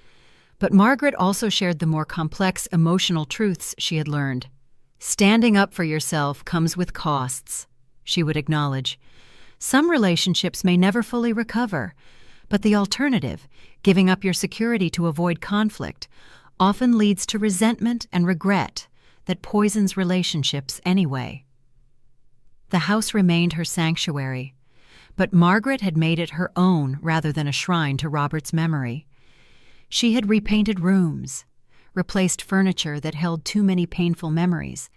But Margaret also shared the more complex emotional truths she had learned. Standing up for yourself comes with costs, she would acknowledge. Some relationships may never fully recover, but the alternative, giving up your security to avoid conflict, often leads to resentment and regret that poisons relationships anyway. The house remained her sanctuary, but Margaret had made it her own rather than a shrine to Robert's memory. She had repainted rooms, replaced furniture that held too many painful memories,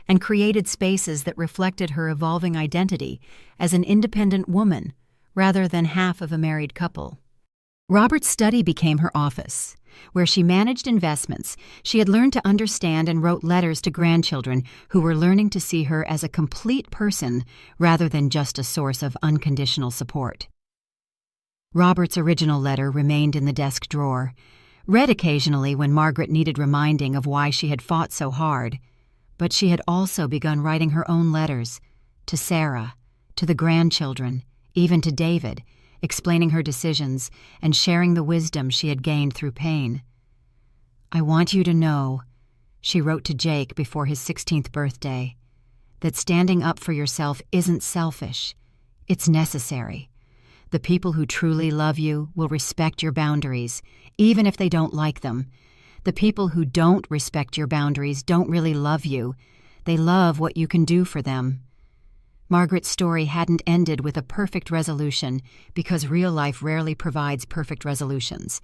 and created spaces that reflected her evolving identity as an independent woman rather than half of a married couple. Robert's study became her office, where she managed investments. She had learned to understand and wrote letters to grandchildren who were learning to see her as a complete person rather than just a source of unconditional support. Robert's original letter remained in the desk drawer, read occasionally when Margaret needed reminding of why she had fought so hard, but she had also begun writing her own letters to Sarah, to the grandchildren, even to David, explaining her decisions and sharing the wisdom she had gained through pain. "I want you to know," she wrote to Jake before his 16th birthday, "that standing up for yourself isn't selfish. It's necessary. The people who truly love you will respect your boundaries, even if they don't like them. The people who don't respect your boundaries don't really love you. They love what you can do for them." Margaret's story hadn't ended with a perfect resolution because real life rarely provides perfect resolutions.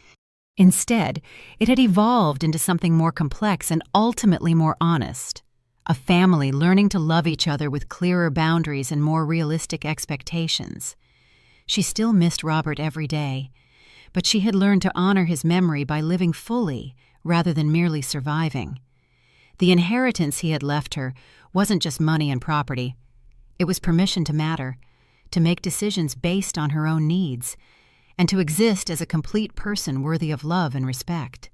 Instead, it had evolved into something more complex and ultimately more honest. A family learning to love each other with clearer boundaries and more realistic expectations. She still missed Robert every day, but she had learned to honor his memory by living fully rather than merely surviving. The inheritance he had left her wasn't just money and property. It was permission to matter, to make decisions based on her own needs, and to exist as a complete person worthy of love and respect.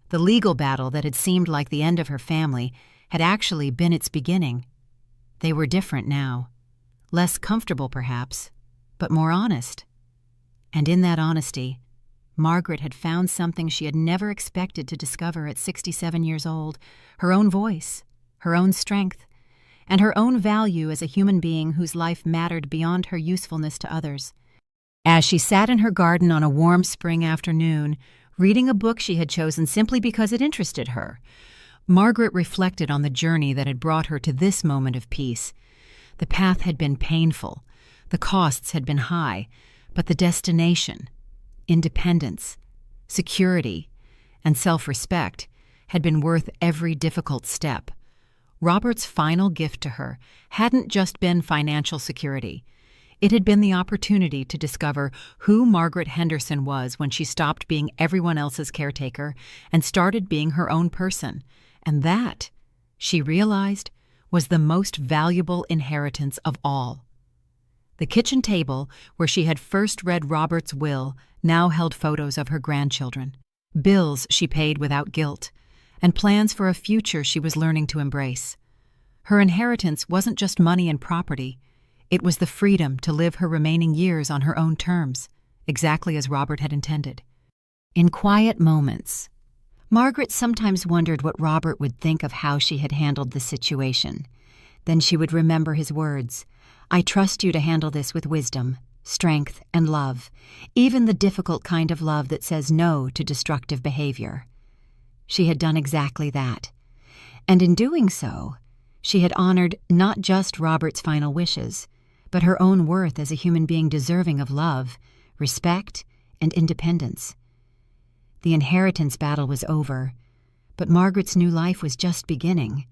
The legal battle that had seemed like the end of her family had actually been its beginning. They were different now. Less comfortable, perhaps, but more honest. And in that honesty, Margaret had found something she had never expected to discover at 67 years old: her own voice, her own strength, and her own value as a human being whose life mattered beyond her usefulness to others. As she sat in her garden on a warm spring afternoon, reading a book she had chosen simply because it interested her, Margaret reflected on the journey that had brought her to this moment of peace. The path had been painful, the costs had been high, but the destination, independence, security, and self-respect, had been worth every difficult step. Robert's final gift to her hadn't just been financial security. It had been the opportunity to discover who Margaret Henderson was when she stopped being everyone else's caretaker and started being her own person. And that, she realized, was the most valuable inheritance of all. The kitchen table, where she had first read Robert's will, now held photos of her grandchildren, bills she paid without guilt, and plans for a future she was learning to embrace. Her inheritance wasn't just money and property. It was the freedom to live her remaining years on her own terms, exactly as Robert had intended. In quiet moments, Margaret sometimes wondered what Robert would think of how she had handled the situation. Then she would remember his words: "I trust you to handle this with wisdom, strength, and love, even the difficult kind of love that says no to destructive behavior." She had done exactly that. And in doing so, she had honored not just Robert's final wishes, but her own worth as a human being deserving of love, respect, and independence. The inheritance battle was over, but Margaret's new life was just beginning.